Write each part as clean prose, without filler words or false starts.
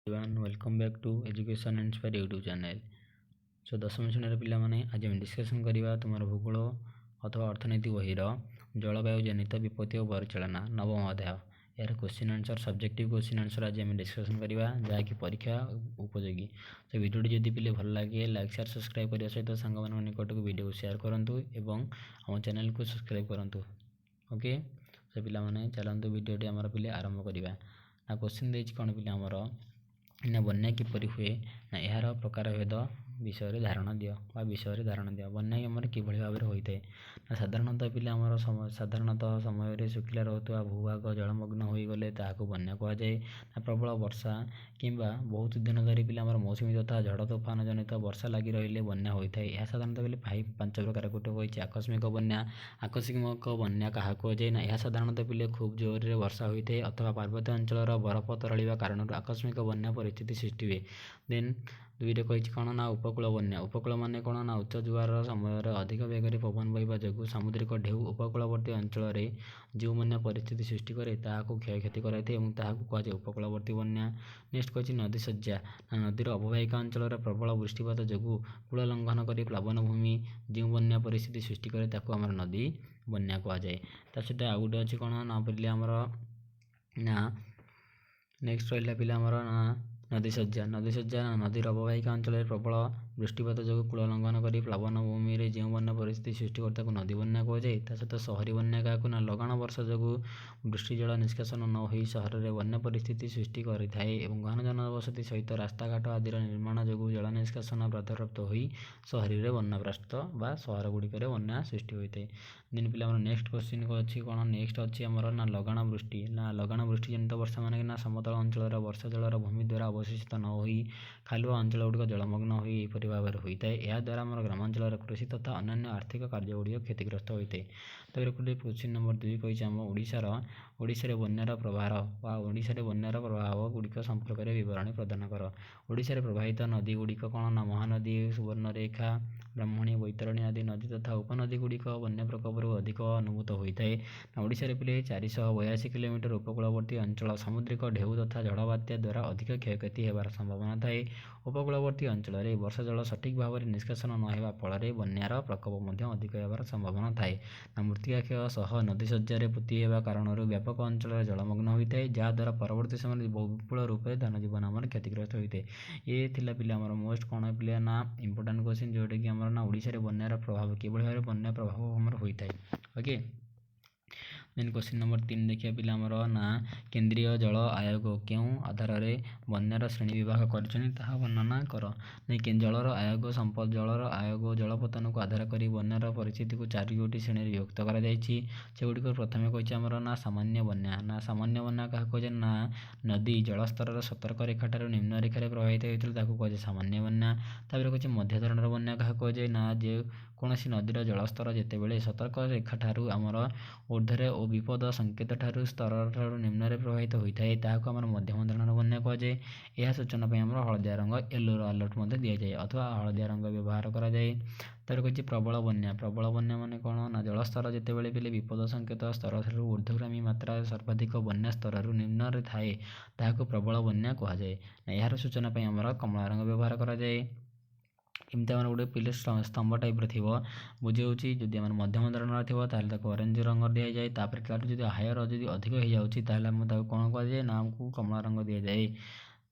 Welcome back to education inspire YouTube channel. So दशम श्रेणी पिलाने आज आम डिस्कसन करवा तुम भूगोल अथवा अर्थनीति बहिर जलवायु जनित विपत्ति और परिचालना नवम अध्याय यार question answer subjective question answer आज आम डिस्कसन करवा जहाँकि परीक्षा उपयोगी। तो वीडियो जदि पिले भल लगे लाइक शेयर सब्सक्राइब करने सहित सांग निकट को वीडियो शेयर करूँ और आम चैनल को सब्सक्राइब करूँ। ओके से पिलाने चलते वीडियो आमर पिले आरंभ करवा ना क्वेश्चन देती कौन पिले आमर ना बन्या किपरि हुए ना यार प्रकार भेद विषय धारणा दियो बा विषय धारणा दियो बन्या आमर किभଳି भाव होता है ना साधारणतः पिले आमर साधारणतः समय शुखिला रोकवा भूभाग जलमग्न हो गले ताकू बन्या कहुए ना प्रबल वर्षा किंबा बहुत दिन धरी पिले आमर मौसुमी तथा झड़ तोफान जनित वर्षा लगी रही बन्या होता है। यह साधारणतः पिले 5 प्रकार गोटे कही आकस्मिक बन्या। आकस्मिक बन्या क्या कहुए ना यह साधारणतः पिले खूब जोर वर्षा होता है अथवा पार्वत्य अंचल बरफ तरड़ा कारण आकस्मिक बन्या परिस्थिति सृष्टि हुए। देन दुईटे कही कौन ना उपकूल बन्या। उपकूल मान कौन ना उच्च जुआर समय अधिक बेगर पवन बहवा जो सामुद्रिक ढेउ उपकूलवर्ती अंचल जो बन्या परिस्थिति सृष्टि करे ताकू क्षयक्षति कराए कहुए उपकूलवर्ती बन्या। नेक्स्ट कही नदी सज्जा नदीर अवबाहिका अंचल प्रबल वृष्टिपात जो कूल लंघन कर प्लावन भूमि जो बन्या परिस्थिति सृष्टि करे ताकू आमर नदी बन्या कहुए। सहित आउ गोटे अच्छी कौन ना पे आमर ना नेक्स्ट रहा पिला आमर ना नदी सज्जा नदीर अवबाहिका अंचल प्रबल वृष्टिपात जो कूल लंघन कर प्लावन भूमि में जो बन्या परिस्थिति सृष्टि करता नदी बन्या कहुए। सहित सहरी बन्या क्या ना लगाण वर्षा जो वृष्टि जल निष्कासन न हो सहर में बन्या परिस्थिति सृष्टि करें घन जनबसति सहित रास्ताघाट आदि निर्माण जो जल निष्कासन बाधाप्राप्त हो सहरी में बन्याप्राप्त बा सहर गुड़िक बन्या सृष्टि होता है। दिन पिला नेक्स्ट क्वेश्चन को अच्छी कौन नेक्स्ट अच्छी आमर ना लगाण वृष्टि जनित वर्षा मान ना समतल अंचल वर्षा जलर भूमि द्वारा अवशोषित न हो खालुआ अंचल गुड़िक जलमग्न होपरि भाव होता है। यह द्वारा आम ग्रामांचल कृषि तथा अन्य आर्थिक कार्य गुड़िक क्षतिग्रस्त होता है। तो क्वेश्चन नंबर 2 कही आम ओडिशा बन्यार प्रभाव बा ओडिशा बन्यार प्रभाव गुड़िक संपर्क में विवरणी प्रदान कर। ओडिशा प्रवाहित नदी गुड़िक कौन ना महानदी सुवर्णरेखा ब्राह्मणी बैतरणी आदि नदी तथा उपनदी गुड़िक बन्या प्रकोप अधिक अनुभूत होता है। ओडिशा पिले 482 किलोमीटर उपकूलवर्ती अंचल सामुद्रिक ढेउ तथा झड़ बात्या द्वारा अधिक क्षयक्षति होबार संभावना थाए। उपकूलवर्ती अंचल में वर्षा जल सठिक भाव में निष्कासन न होगा फल बन्यार प्रकोप अधिक होबार संभावना थाए। मृत्तिका क्षय सह नदी सज्जा पोती होगा कारण व्यापक अंचल जलमग्न होता है जहाद्वारा परवर्ती समय विपुल रूप से धनजीवन आम क्षतिग्रस्त होता है। ये थिला पिले आमर मोस्ट कौन पिले ना इंपोर्टाट क्वेश्चन जोटा कि आमर ना ओडिशा रे बन्यार प्रभाव किभଳି भाव बन्या प्रभाव आमर होता है। ओके देन क्वेश्चन नंबर 3 देखिए पिला आमर ना केंद्रीय जल आयोग क्यों आधार में बन्यार श्रेणी विभाग कर वर्णना कर। जलर आयोग संपद जलर आयोग जलपतन को आधार कर बन्यार परिस्थिति को 4 श्रेणी विभक्त करगुड़िक प्रथम कही आमर ना सामान्य बन्या क्या कहे ना नदी जलस्तर सतर्क रेखा निम्न रेखार प्रभावित होता कहुए सामान्य बन्या। तापर कहे मध्य धरण बन्या क्या कहुए ना जे कौन नदीर जलस्तर जितेबाला सतर्क रेखा ठारू आमर ऊर्ध्वर और विपद संकेत ठारू स्तर ठारू निम्न प्रभावित होता है ताकू आमर मध्यम धरण बन्या कहुए। यह सूचना आमर हलदिया रंग येलो अलर्ट दि जाए अथवा हलदिया रंग व्यवहार कराए। तापर कही प्रबल बन्या मान कौन ना जलस्तर जितेबाला पिले विपद संकेत स्तर ठारू ऊर्ध्वगामी मात्रा सर्वाधिक बन्या स्तर निम्न थाए ताकू प्रबल बन्या कहुए। यार सूचना आमर कमला रंग व्यवहार कराए। एमती आम गोटे पिले स्तंभ टाइप थी बुझे जदि आम मध्यम धरण थी ऑरेंज रंग दि जाए तापर जो हायर जो अधिक हो जाए कौन कहुए ना आमको कमला रंग दि जाए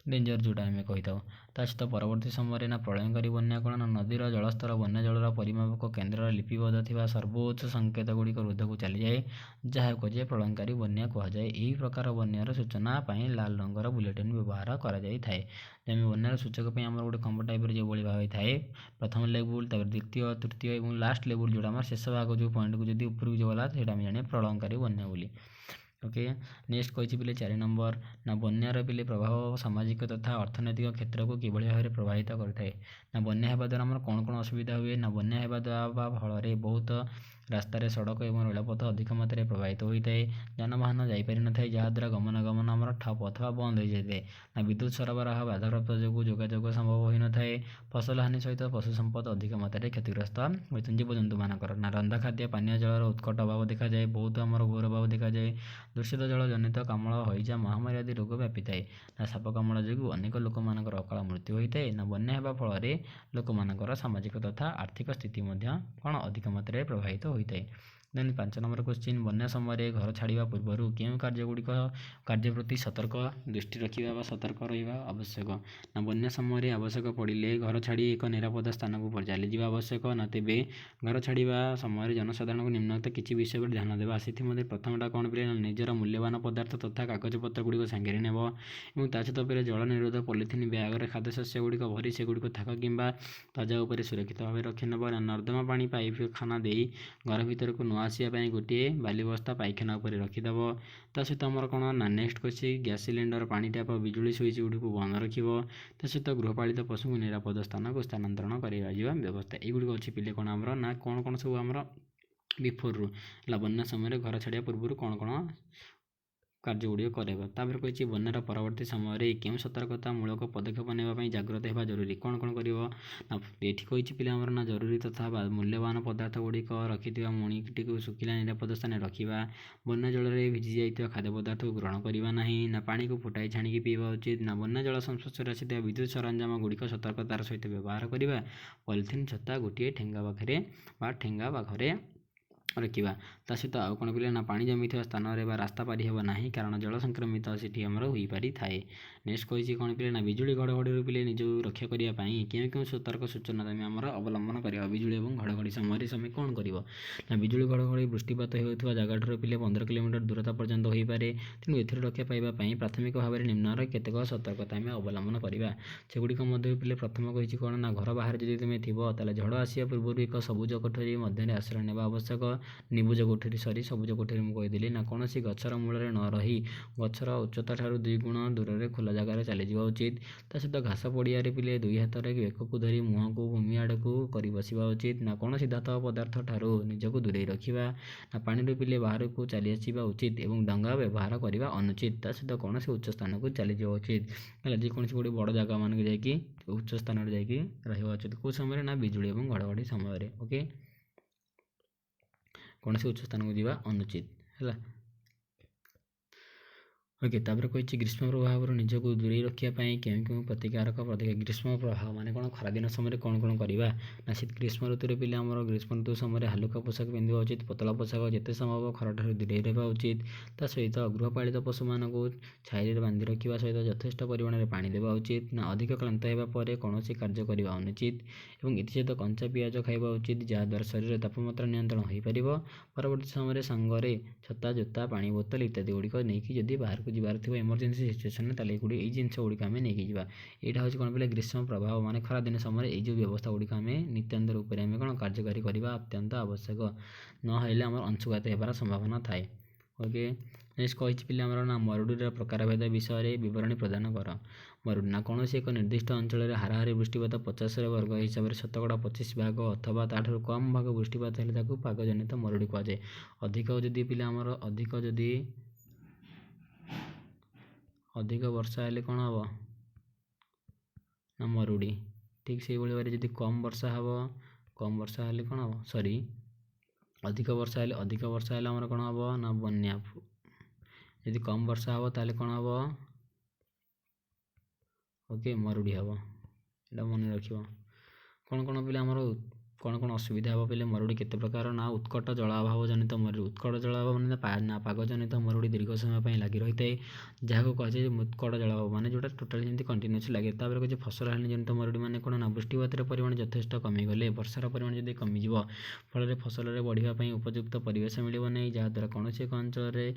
डेंजर जोटा आम कही था। सहित परवर्ती समय ना प्रलयकारी बन्या कौन ना नदीर जलस्तर बन्या जलर परिमापक केन्द्र लिपिबद्ध थी सर्वोच्च संकेत गुड़िक ऊर्ध्व को चली जाए जहाँ कहे प्रलयकारी बन्या कहुए। यही प्रकार बन्यार सूचना लाल रंगर बुलेटिन व्यवहार कराए। बन्यार सूचक आम गोटे खंभ टाइप जो भाव थाए प्रथम लेवुल द्वितीय तृतीय और लास्ट लेवुल जोटा शेष भाग जो पॉइंट को जब ऊपर को गला जाने प्रलयकारी बन्या बोली। ओके नेक्स्ट कही पिले 4 नंबर ना बन्यार पिले प्रभाव सामाजिक तथा अर्थनैतिक क्षेत्र को किभଳି भाव प्रभावित करता है। ना बन्या होगा द्वारा आम कौन कौन असुविधा हुए ना बन्या होगा द्वारा फल बहुत ରାସ୍ତାରେ ସଡ଼କ ଏବଂ ରେଳପଥ ଅଧିକ ମାତ୍ରାରେ ପ୍ରଭାବିତ ହୋଇଥାଏ। ଯାନବାହନ ଯାଇପାରିନଥାଏ, ଯାହାଦ୍ୱାରା ଗମନାଗମନ ଆମର ଠପ୍ ଅଥବା ବନ୍ଦ ହୋଇଯାଇଥାଏ। ନା ବିଦ୍ୟୁତ୍ ସରବରାହ ବାଧାପ୍ରାପ୍ତ ଯୋଗୁଁ ଯୋଗାଯୋଗ ସମ୍ଭବ ହୋଇନଥାଏ। ଫସଲ ହାନି ସହିତ ପଶୁ ସମ୍ପଦ ଅଧିକ ମାତ୍ରାରେ କ୍ଷତିଗ୍ରସ୍ତ ହୋଇଥାନ୍ତି ଜୀବଜନ୍ତୁମାନଙ୍କର। ନା ରନ୍ଧା ଖାଦ୍ୟ ପାନୀୟ ଜଳର ଉତ୍କଟ ଅଭାବ ଦେଖାଯାଏ, ବହୁତ ଆମର ଘୋର ଅଭାବ ଦେଖାଯାଏ। ଦୂଷିତ ଜଳ ଜନିତ କାମଳ, ହଇଜା, ମହାମାରୀ ଆଦି ରୋଗ ବ୍ୟାପିଥାଏ। ନା ସାପ କାମୁଡ଼ା ଯୋଗୁଁ ଅନେକ ଲୋକମାନଙ୍କର ଅକାଳ ମୃତ୍ୟୁ ହୋଇଥାଏ। ନା ବନ୍ୟା ହେବା ଫଳରେ ଲୋକମାନଙ୍କର ସାମାଜିକ ତଥା ଆର୍ଥିକ ସ୍ଥିତି ମଧ୍ୟ ଅଧିକ ମାତ୍ରାରେ ପ୍ରଭାବିତ ହୋଇଥାଏ। ଦେନ୍ 5 ନମ୍ବର କ୍ୱେଶ୍ଚିନ୍, ବନ୍ୟା ସମୟରେ ଘର ଛାଡ଼ିବା ପୂର୍ବରୁ କେଉଁ କାର୍ଯ୍ୟ ପ୍ରତି ସତର୍କ ଦୃଷ୍ଟି ରଖିବା ବା ସତର୍କ ରହିବା ଆବଶ୍ୟକ? ନା ବନ୍ୟା ସମୟରେ ଆବଶ୍ୟକ ପଡ଼ିଲେ ଘର ଛାଡ଼ି ଏକ ନିରାପଦ ସ୍ଥାନକୁ ଚାଲିଯିବା ଆବଶ୍ୟକ। ନା ତେବେ ଘର ଛାଡ଼ିବା ସମୟରେ ଜନସାଧାରଣଙ୍କୁ ନିମ୍ନୋକ୍ତ କିଛି ବିଷୟ ଉପରେ ଧ୍ୟାନ ଦେବା। ସେଥିମଧ୍ୟରେ ପ୍ରଥମଟା କ'ଣ ପିଲେ, ନା ନିଜର ମୂଲ୍ୟବାନ ପଦାର୍ଥ ତଥା କାଗଜପତ୍ର ଗୁଡ଼ିକ ସାଙ୍ଗରେ ନେବ ଏବଂ ତା ସହିତ ପିଲେ ଜଳ ନିରୋଧ ପଲିଥିନ୍ ବ୍ୟାଗରେ ଖାଦ୍ୟଶସ୍ୟ ଗୁଡ଼ିକ ଭରି ସେଗୁଡ଼ିକ ଥାକ କିମ୍ବା ତାଜା ଉପରେ ସୁରକ୍ଷିତ ଭାବେ ରଖିନେବ। ନା ନର୍ଦ୍ଦମା ପାଣି ପାଇଖାନା ଦେଇ ଘର ଭିତରକୁ ନ ଆସିବା ପାଇଁ ଗୋଟିଏ ବାଲି ବସ୍ତା ପାଇଖାନା ଉପରେ ରଖିଦେବ। ତା ସହିତ ଆମର କ'ଣ ନା ନେକ୍ସଟ କ୍ୱେଶ୍ଚିନ୍, ଗ୍ୟାସ୍ ସିଲିଣ୍ଡର, ପାଣି ଟ୍ୟାପ୍, ବିଜୁଳି ସୁଇଚ୍ ଗୁଡ଼ିକୁ ବନ୍ଦ ରଖିବ। ତା ସହିତ ଗୃହପାଳିତ ପଶୁଙ୍କୁ ନିରାପଦ ସ୍ଥାନକୁ ସ୍ଥାନାନ୍ତରଣ କରାଯିବା ବ୍ୟବସ୍ଥା। ଏଗୁଡ଼ିକ ଅଛି ପିଲେ କ'ଣ ଆମର, ନା କ'ଣ ସବୁ ଆମର ବିଫୋରରୁ ହେଲା ବନ୍ୟା ସମୟରେ ଘର ଛାଡ଼ିବା ପୂର୍ବରୁ କ'ଣ କାର୍ଯ୍ୟ ଗୁଡ଼ିକ କରାଇବା। ତାପରେ କହିଛି ବନ୍ୟାର ପରବର୍ତ୍ତୀ ସମୟରେ କେଉଁ ସତର୍କତାମୂଳକ ପଦକ୍ଷେପ ନେବା ପାଇଁ ଜାଗ୍ରତ ହେବା ଜରୁରୀ। କ'ଣ କରିବ ନା ଏଠି କହିଛି ପିଲା ଆମର ନା ଜରୁରୀ ତଥା ମୂଲ୍ୟବାନ ପଦାର୍ଥ ଗୁଡ଼ିକ ରଖିଥିବା ମୁଣିଟିକୁ ଶୁଖିଲା ନିରାପଦ ସ୍ଥାନରେ ରଖିବା। ବନ୍ୟା ଜଳରେ ଭିଜି ଯାଇଥିବା ଖାଦ୍ୟ ପଦାର୍ଥକୁ ଗ୍ରହଣ କରିବା ନାହିଁ। ନା ପାଣିକୁ ଫୁଟାଇ ଛାଣିକି ପିଇବା ଉଚିତ। ନା ବନ୍ୟା ଜଳ ସଂସ୍ପର୍ଶରେ ଆସିଥିବା ବିଦ୍ୟୁତ୍ ସରଞ୍ଜାମ ଗୁଡ଼ିକ ସତର୍କତାର ସହିତ ବ୍ୟବହାର କରିବା। ପଲିଥିନ୍ ଛତା ଗୋଟିଏ ଠେଙ୍ଗା ପାଖରେ ରଖିବା। ତା ସହିତ ଆଉ କ'ଣ ପିଲେ, ନା ପାଣି ଜମିଥିବା ସ୍ଥାନରେ ବା ରାସ୍ତା ପାରି ହେବ ନାହିଁ, କାରଣ ଜଳ ସଂକ୍ରମିତ ସେଠି ଆମର ହୋଇପାରିଥାଏ। ନେକ୍ସଟ କହିଛି କ'ଣ ପିଲେ, ନା ବିଜୁଳି ଘଡ଼ଘଡ଼ିରୁ ପିଲେ ନିଜକୁ ରକ୍ଷା କରିବା ପାଇଁ କେଉଁ ସତର୍କ ସୂଚନା ତମେ ଆମର ଅବଲମ୍ବନ କରିବା। ବିଜୁଳି ଏବଂ ଘଡ଼ଘଡ଼ି ସମୟରେ ତମେ କ'ଣ କରିବ, ନା ବିଜୁଳି ଘଡ଼ଘଡ଼ି ବୃଷ୍ଟିପାତ ହେଉଥିବା ଜାଗାଠାରୁ ପିଲେ 15 କିଲୋମିଟର ଦୂରତା ପର୍ଯ୍ୟନ୍ତ ହୋଇପାରେ। ତେଣୁ ଏଥିରୁ ରକ୍ଷା ପାଇବା ପାଇଁ ପ୍ରାଥମିକ ଭାବରେ ନିମ୍ନର କେତେକ ସତର୍କତା ଆମେ ଅବଲମ୍ବନ କରିବା। ସେଗୁଡ଼ିକ ମଧ୍ୟରୁ ପିଲେ ପ୍ରଥମ କହିଛି କ'ଣ, ନା ଘର ବାହାରେ ଯଦି ତୁମେ ଥିବ ତାହେଲେ ଝଡ଼ ଆସିବା ପୂର୍ବରୁ ଏକ ସବୁଜ କୋଠରୀ ମଧ୍ୟରେ ଆଶ୍ରୟ ନେବା ଆବଶ୍ୟକ। ସବୁଜ କୋଠରୀ ମୁଁ କହିଦେଲି। ନା କୌଣସି ଗଛର ମୂଳରେ ନ ରହି ଗଛର ଉଚ୍ଚତା ଠାରୁ 2 ଗୁଣ ଦୂରରେ ଖୋଲା ଜାଗାରେ ଚାଲିଯିବା ଉଚିତ। ତା ସହିତ ଘାସ ପଡ଼ିଆରେ ପିଲେ 2 ହାତରେ ବେକକୁ ଧରି ମୁହଁକୁ ଭୂମି ଆଡ଼କୁ କରି ବସିବା ଉଚିତ। ନା କୌଣସି ଧାତବ ପଦାର୍ଥ ଠାରୁ ନିଜକୁ ଦୂରେଇ ରଖିବା। ନା ପାଣିରୁ ପିଲେ ବାହାରକୁ ଚାଲି ଆସିବା ଉଚିତ ଏବଂ ଡଙ୍ଗା ବ୍ୟବହାର କରିବା ଅନୁଚିତ। ତା ସହିତ କୌଣସି ଉଚ୍ଚ ସ୍ଥାନକୁ ଚାଲିଯିବା ଉଚିତ। ହେଲା ଯେକୌଣସି ଗୋଟେ ବଡ଼ ଜାଗା ମାନଙ୍କୁ ଯାଇକି ଉଚ୍ଚ ସ୍ଥାନରେ ଯାଇକି ରହିବା ଉଚିତ। କେଉଁ ସମୟରେ, ନା ବିଜୁଳି ଏବଂ ଘଡ଼ଘଡ଼ି ସମୟରେ। ଓକେ, କୌଣସି ଉଚ୍ଚ ସ୍ଥାନକୁ ଯିବା ଅନୁଚିତ ହେଲା। ଓକେ, ତାପରେ କହିଛି ଗ୍ରୀଷ୍ମ ପ୍ରଭାବରୁ ନିଜକୁ ଦୂରେଇ ରଖିବା ପାଇଁ କେଉଁ ଗ୍ରୀଷ୍ମ ପ୍ରଭାବ ମାନେ କ'ଣ, ଖରାଦିନ ସମୟରେ କ'ଣ କରିବା। ନା ଗ୍ରୀଷ୍ମ ଋତୁରେ ପିଲେ ଆମର ଗ୍ରୀଷ୍ମ ଋତୁ ସମୟରେ ହାଲୁକା ପୋଷାକ ପିନ୍ଧିବା ଉଚିତ। ପତଳା ପୋଷାକ, ଯେତେ ସମ୍ଭବ ଖରାଠାରୁ ଦୂରେଇ ରହିବା ଉଚିତ। ତା ସହିତ ଗୃହପାଳିତ ପଶୁମାନଙ୍କୁ ଛାଇରେ ବାନ୍ଧି ରଖିବା ସହିତ ଯଥେଷ୍ଟ ପରିମାଣରେ ପାଣି ଦେବା ଉଚିତ। ନା ଅଧିକ କ୍ଳାନ୍ତ ହେବା ପରେ କୌଣସି କାର୍ଯ୍ୟ କରିବା ଅନୁଚିତ ଏବଂ ଏଥିସହିତ କଞ୍ଚା ପିଆଜ ଖାଇବା ଉଚିତ, ଯାହାଦ୍ୱାରା ଶରୀରରେ ତାପମାତ୍ରା ନିୟନ୍ତ୍ରଣ ହୋଇପାରିବ। ପରବର୍ତ୍ତୀ ସମୟରେ ସାଙ୍ଗରେ ଛତା, ଜୋତା, ପାଣି ବୋତଲ ଇତ୍ୟାଦି ଗୁଡ଼ିକ ନେଇକି ଯଦି ବାହାରକୁ ଯିବାର ଥିବ ଏମର୍ଜେନ୍ସି ସିଚୁଏସନରେ, ତାହେଲେ ଏଇ ଜିନିଷ ଗୁଡ଼ିକ ଆମେ ନେଇକି ଯିବା। ଏଇଟା ହେଉଛି କ'ଣ ପିଲେ, ଗ୍ରୀଷ୍ମ ପ୍ରଭାବ ମାନେ ଖରାଦିନ ସମୟରେ ଏଇ ଯେଉଁ ବ୍ୟବସ୍ଥା ଗୁଡ଼ିକ ଆମେ ନିତ୍ୟାନ୍ତ ରୂପରେ ଆମେ କାର୍ଯ୍ୟକାରୀ କରିବା ଅତ୍ୟନ୍ତ ଆବଶ୍ୟକ। ନହେଲେ ଆମର ଅଂଶୁଘାତ ହେବାର ସମ୍ଭାବନା ଥାଏ। ଓକେ, ନେକ୍ସଟ କହିଛି ପିଲେ ଆମର, ନା ମରୁଡ଼ିର ପ୍ରକାରଭେଦ ବିଷୟରେ ବିବରଣୀ ପ୍ରଦାନ କର। ମରୁଡ଼ି, ନା କୌଣସି ଏକ ନିର୍ଦ୍ଦିଷ୍ଟ ଅଞ୍ଚଳରେ ହାରାହାରି ବୃଷ୍ଟିପାତ 50 ବର୍ଗ ହିସାବରେ 25% ଭାଗ ଅଥବା ତାଠାରୁ କମ୍ ଭାଗ ବୃଷ୍ଟିପାତ ହେଲେ ତାକୁ ପାଗଜନିତ ମରୁଡ଼ି କୁହାଯାଏ। ଅଧିକ ବର୍ଷା ହେଲେ କ'ଣ ହେବ, ନା ମରୁଡ଼ି। ଠିକ୍ ସେଇଭଳି ଭାବରେ ଯଦି କମ୍ ବର୍ଷା ହେଲେ କ'ଣ ହେବ, ଅଧିକ ବର୍ଷା ହେଲେ ଆମର କ'ଣ ହେବ, ନା ବନ୍ୟା। ଯଦି କମ୍ ବର୍ଷା ହେବ ତାହେଲେ କ'ଣ ହେବ, ଓକେ, ମରୁଡ଼ି ହେବ। ଏଇଟା ମନେ ରଖିବ। କ'ଣ ପିଲେ ଆମର କ'ଣ ଅସୁବିଧା ହେବ ପିଲେ, ମରୁଡ଼ି କେତେ ପ୍ରକାର, ନା ଉତ୍କଟ ଜଳ ଅଭାବ ଜନିତ ମରୁଡ଼ି। ଉତ୍କଟ ଜଳ ଅଭାବ ମାନେ ପାଗଜନିତ ମରୁଡ଼ି ଦୀର୍ଘ ସମୟ ପାଇଁ ଲାଗି ରହିଥାଏ, ଯାହାକୁ କୁହାଯାଏ ଉତ୍କଟ ଜଳ ଅଭାବ, ମାନେ ଯେଉଁଟା ଟୋଟାଲି ଯେମିତି କଣ୍ଟିନ୍ୟୁଅସ୍ ଲାଗେ। ତାପରେ କହିଛି ଫସଲ ହାନି ଜନିତ ମରୁଡ଼ି, ମାନେ କ'ଣ, ନା ବୃଷ୍ଟିପାତର ପରିମାଣ ଯଥେଷ୍ଟ କମିଗଲେ, ବର୍ଷାର ପରିମାଣ ଯଦି କମିଯିବ, ଫଳରେ ଫସଲରେ ବଢ଼ିବା ପାଇଁ ଉପଯୁକ୍ତ ପରିବେଶ ମିଳିବ ନାହିଁ, ଯାହାଦ୍ୱାରା କୌଣସି ଏକ ଅଞ୍ଚଳରେ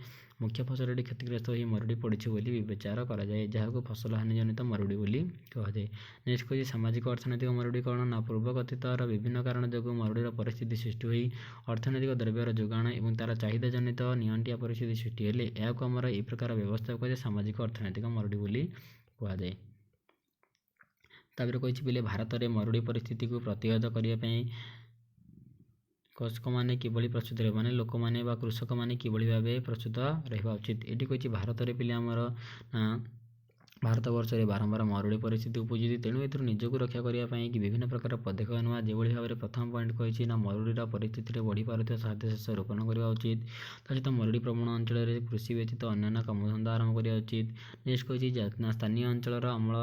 ମୁଖ୍ୟ ଫସଲଟି କ୍ଷତିଗ୍ରସ୍ତ ହୋଇ ମରୁଡ଼ି ପଡ଼ିଛି ବୋଲି ବିବେଚନା କରାଯାଏ, ଯାହାକୁ ଫସଲ ହାନି ଜନିତ ମରୁଡ଼ି ବୋଲି କୁହାଯାଏ। ନେକ୍ସଟ କହିଛି ସାମାଜିକ ଅର୍ଥନୈତିକ ମରୁଡ଼ି କ'ଣ, ନା ପୂର୍ବ କଥିତର ବିଭିନ୍ନ କାରଣ ଯୋଗୁଁ ମରୁଡ଼ିର ପରିସ୍ଥିତି ସୃଷ୍ଟି ହୋଇ ଅର୍ଥନୈତିକ ଦ୍ରବ୍ୟର ଯୋଗାଣ ଏବଂ ତା'ର ଚାହିଦା ଜନିତ ନିଅଣ୍ଟିଆ ପରିସ୍ଥିତି ସୃଷ୍ଟି ହେଲେ ଏହାକୁ ଆମର ଏହି ପ୍ରକାର ବ୍ୟବସ୍ଥା କୁହାଯାଏ ସାମାଜିକ ଅର୍ଥନୈତିକ ମରୁଡ଼ି ବୋଲି କୁହାଯାଏ। ତାପରେ କହିଛି ପିଲେ ଭାରତରେ ମରୁଡ଼ି ପରିସ୍ଥିତିକୁ ପ୍ରତିହତ କରିବା ପାଇଁ କୃଷକମାନେ କିଭଳି ପ୍ରସ୍ତୁତ ରହିବେ ମାନେ ଲୋକମାନେ ବା କୃଷକମାନେ କିଭଳି ଭାବେ ପ୍ରସ୍ତୁତ ରହିବା ଉଚିତ। ଏଠି କହିଛି ଭାରତରେ ପିଲା ଆମର ଭାରତବର୍ଷରେ ବାରମ୍ବାର ମରୁଡ଼ି ପରିସ୍ଥିତି ଉପୁଜୁଛି, ତେଣୁ ଏଥିରୁ ନିଜକୁ ରକ୍ଷା କରିବା ପାଇଁ କି ବିଭିନ୍ନ ପ୍ରକାର ପଦକ୍ଷେପ ନେବା। ଯେଭଳି ଭାବରେ ପ୍ରଥମ ପଏଣ୍ଟ କହିଛି ନା ମରୁଡ଼ିର ପରିସ୍ଥିତିରେ ବଢ଼ିପାରୁଥିବା ଖାଦ୍ୟ ଶସ୍ୟ ରୋପଣ କରିବା ଉଚିତ। ତା ସହିତ ମରୁଡ଼ି ପ୍ରବଣ ଅଞ୍ଚଳରେ କୃଷି ବ୍ୟତୀତ ଅନ୍ୟାନ୍ୟ କାମଧନ୍ଦା ଆରମ୍ଭ କରିବା ଉଚିତ। ନେକ୍ସଟ କହିଛି ସ୍ଥାନୀୟ ଅଞ୍ଚଳର ଅମଳ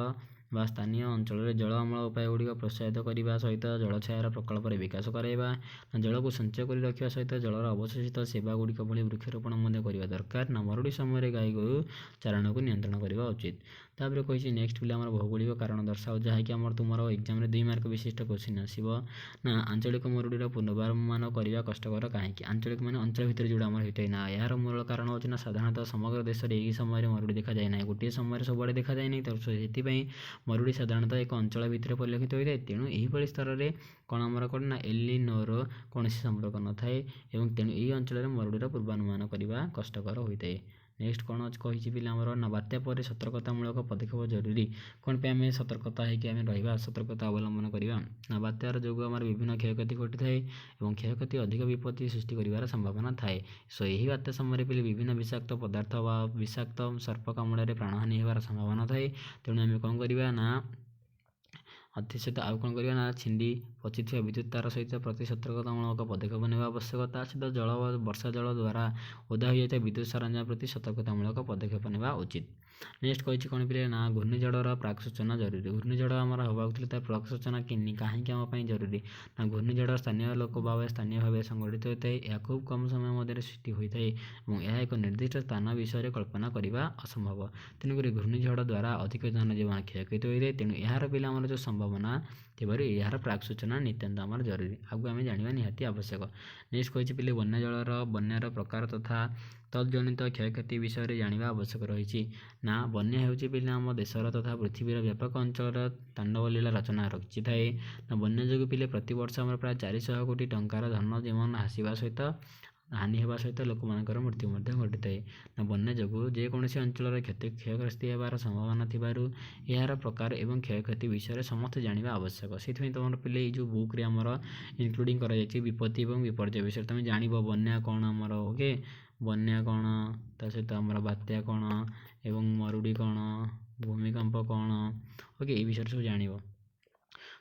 ବା ସ୍ଥାନୀୟ ଅଞ୍ଚଳରେ ଜଳ ଅମଳ ଉପାୟଗୁଡ଼ିକ ପ୍ରୋତ୍ସାହିତ କରିବା ସହିତ ଜଳଛାୟାର ପ୍ରକଳ୍ପରେ ବିକାଶ କରାଇବା। ଜଳକୁ ସଞ୍ଚୟ କରି ରଖିବା ସହିତ ଜଳର ଅବଶୋଷିତ ସେବାଗୁଡ଼ିକ ଭଳି ବୃକ୍ଷରୋପଣ ମଧ୍ୟ କରିବା ଦରକାର। ନା ମରୁଡ଼ି ସମୟରେ ଗାଈ ଗୋରୁ ଚାରଣକୁ ନିୟନ୍ତ୍ରଣ କରିବା ଉଚିତ। ତାପରେ କହିଛି ନେକ୍ସଟ ପିଲା ଆମର ଭୌଗୋଳିକ କାରଣ ଦର୍ଶାଅ, ଯାହାକି ଆମର ତୁମର ଏକ୍ଜାମରେ 2 ମାର୍କ ବିଶିଷ୍ଟ କ୍ୱେଶ୍ଚିନ୍ ଆସିବ। ନା ଆଞ୍ଚଳିକ ମରୁଡ଼ିର ପୁନର୍ନିର୍ମାଣ କରିବା କଷ୍ଟକର କାହିଁକି? ଆଞ୍ଚଳିକ ମାନେ ଅଞ୍ଚଳ ଭିତରେ ଯେଉଁଟା ଆମର ହୋଇଥାଏ। ନା ଏହାର ମୂଳ କାରଣ ହେଉଛି ନା ସାଧାରଣତଃ ସମଗ୍ର ଦେଶରେ ଏହି ସମୟରେ ମରୁଡ଼ି ଦେଖାଯାଏ ନାହିଁ, ଗୋଟିଏ ସମୟରେ ସବୁଆଡ଼େ ଦେଖାଯାଏ ନାହିଁ, ତ ସେଥିପାଇଁ ମରୁଡ଼ି ସାଧାରଣତଃ ଏକ ଅଞ୍ଚଳ ଭିତରେ ପରିଲକ୍ଷିତ ହୋଇଥାଏ। ତେଣୁ ଏହିଭଳି ସ୍ତରରେ କ'ଣ ଆମର କ'ଣ ନା ଏଲିନୋର କୌଣସି ସମ୍ପର୍କ ନଥାଏ ଏବଂ ତେଣୁ ଏହି ଅଞ୍ଚଳରେ ମରୁଡ଼ିର ପୂର୍ବାନୁମାନ କରିବା କଷ୍ଟକର ହୋଇଥାଏ। ନେକ୍ସଟ କ'ଣ କହିଛି ପିଲା ଆମର ନା ବାତ୍ୟା ପରେ ସତର୍କତାମୂଳକ ପଦକ୍ଷେପ ଜରୁରୀ। କ'ଣ ପାଇଁ ଆମେ ସତର୍କତା ହେଇକି ଆମେ ରହିବା, ସତର୍କତା ଅବଲମ୍ବନ କରିବା? ନା ବାତ୍ୟାର ଯୋଗୁଁ ଆମର ବିଭିନ୍ନ କ୍ଷୟକ୍ଷତି ଘଟିଥାଏ ଏବଂ କ୍ଷୟକ୍ଷତି ଅଧିକ ବିପତ୍ତି ସୃଷ୍ଟି କରିବାର ସମ୍ଭାବନା ଥାଏ। ଏହି ବାତ୍ୟା ସମୟରେ ପିଲେ ବିଭିନ୍ନ ବିଷାକ୍ତ ପଦାର୍ଥ ବା ବିଷାକ୍ତ ସର୍ପ କାମୁଡ଼ାରେ ପ୍ରାଣହାନି ହେବାର ସମ୍ଭାବନା ଥାଏ। ତେଣୁ ଆମେ କ'ଣ କରିବା ନା ସହିତ ଆଉ କ'ଣ କରିବା ନା ଛିଣ୍ଡି ପଚିଥିବା ବିଦ୍ୟୁତ୍ ତାର ସହିତ ପ୍ରତି ସତର୍କତାମୂଳକ ପଦକ୍ଷେପ ନେବା ଆବଶ୍ୟକ। ତା ସହିତ ବର୍ଷା ଜଳ ଦ୍ୱାରା ଓଦା ହୋଇଯାଇଥିବା ବିଦ୍ୟୁତ୍ ସରଞ୍ଜାମ ପ୍ରତି ସତର୍କତାମୂଳକ ପଦକ୍ଷେପ ନେବା ଉଚିତ। ନେକ୍ସଟ କହିଛି କ'ଣ ପିଲେ ନା ଘୂର୍ଣ୍ଣିଝଡ଼ର ପ୍ରାକ୍ ସୂଚନା ଜରୁରୀ। ଘୂର୍ଣ୍ଣିଝଡ଼ ଆମର ହେବାକୁ ଥିଲେ ତାର ପ୍ରାକ୍ ସୂଚନା କାହିଁକି ଆମ ପାଇଁ ଜରୁରୀ? ନା ଘୂର୍ଣ୍ଣିଝଡ଼ ସ୍ଥାନୀୟ ଲୋକ ସ୍ଥାନୀୟ ଭାବେ ସଂଗଠିତ ହୋଇଥାଏ, ଏହା ଖୁବ୍ କମ୍ ସମୟ ମଧ୍ୟରେ ସୃଷ୍ଟି ହୋଇଥାଏ ଏବଂ ଏହା ଏକ ନିର୍ଦ୍ଦିଷ୍ଟ ସ୍ଥାନ ବିଷୟରେ କଳ୍ପନା କରିବା ଅସମ୍ଭବ। ତେଣୁକରି ଘୂର୍ଣ୍ଣିଝଡ଼ ଦ୍ୱାରା ଅଧିକ ଧନଜୀବନ କ୍ଷୟକ୍ଷତି ହୋଇଥାଏ। ତେଣୁ ଏହାର ପିଲା ଆମର ଯେଉଁ ସମ୍ଭାବନା ଥିବାରୁ ଏହାର ପ୍ରାକ୍ ସୂଚନା ନିତ୍ୟାନ୍ତ ଆମର ଜରୁରୀ, ଆଗକୁ ଆମେ ଜାଣିବା ନିହାତି ଆବଶ୍ୟକ। ନେକ୍ସଟ କହିଛି ପିଲେ ବନ୍ୟାର ପ୍ରକାର ତଥା ତତ୍ଜନିତ କ୍ଷୟକ୍ଷତି ବିଷୟରେ ଜାଣିବା ଆବଶ୍ୟକ ରହିଛି। ନା ବନ୍ୟା ହେଉଛି ପିଲା ଆମ ଦେଶର ତଥା ପୃଥିବୀର ବ୍ୟାପକ ଅଞ୍ଚଳର ତାଣ୍ଡବ ଲୀଳା ରଚନା ରଚିଥାଏ। ନା ବନ୍ୟା ଯୋଗୁଁ ପିଲେ ପ୍ରତିବର୍ଷ ଆମର ପ୍ରାୟ 400 କୋଟି ଟଙ୍କାର ଧନ ଜୀବନ ହାନି ହେବା ସହିତ ଲୋକମାନଙ୍କର ମୃତ୍ୟୁ ମଧ୍ୟ ଘଟିଥାଏ। ନା ବନ୍ୟା ଯୋଗୁଁ ଯେକୌଣସି ଅଞ୍ଚଳର କ୍ଷୟଗ୍ରସ୍ତ ହେବାର ସମ୍ଭାବନା ଥିବାରୁ ଏହାର ପ୍ରକାର ଏବଂ କ୍ଷୟକ୍ଷତି ବିଷୟରେ ସମସ୍ତେ ଜାଣିବା ଆବଶ୍ୟକ। ସେଥିପାଇଁ ତୁମର ପିଲେ ଏଇ ଯେଉଁ ବୁକ୍ରେ ଆମର ଇନକ୍ଲୁଡ଼ିଂ କରାଯାଇଛି ବିପତ୍ତି ଏବଂ ବିପର୍ଯ୍ୟୟ ବିଷୟରେ ତୁମେ ଜାଣିବ। ବନ୍ୟା କ'ଣ ଆମର ଓକେ, ବନ୍ୟା କ'ଣ, ତା ସହିତ ଆମର ବାତ୍ୟା କ'ଣ ଏବଂ ମରୁଡ଼ି କ'ଣ, ଭୂମିକମ୍ପ କ'ଣ, ଓକେ, এই ବିଷୟରେ ସବୁ ଜାଣିବ।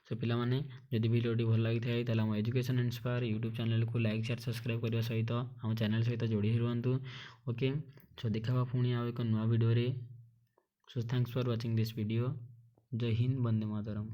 ସୋ ପିଲାମାନେ ଯଦି ଭିଡ଼ିଓଟି ଭଲ ଲାଗିଥାଏ ତାହେଲେ ଆମ ଏଜୁକେସନ୍ ଇନ୍ସ୍ପାୟାର ୟୁଟ୍ୟୁବ୍ ଚ୍ୟାନେଲକୁ ଲାଇକ୍ ସେୟାର ସବସ୍କ୍ରାଇବ୍ କରିବା ସହିତ ଆମ ଚ୍ୟାନେଲ ସହିତ ଯୋଡ଼ି ରୁହନ୍ତୁ। ଓକେ, ସୋ ଦେଖା ହେବା ପୁଣି ଆଉ ଏକ ନୂଆ ଭିଡ଼ିଓରେ। So thanks for watching this video. ଜୟ ହିନ୍ଦ, ବନ୍ଦେ ମାତରମ୍।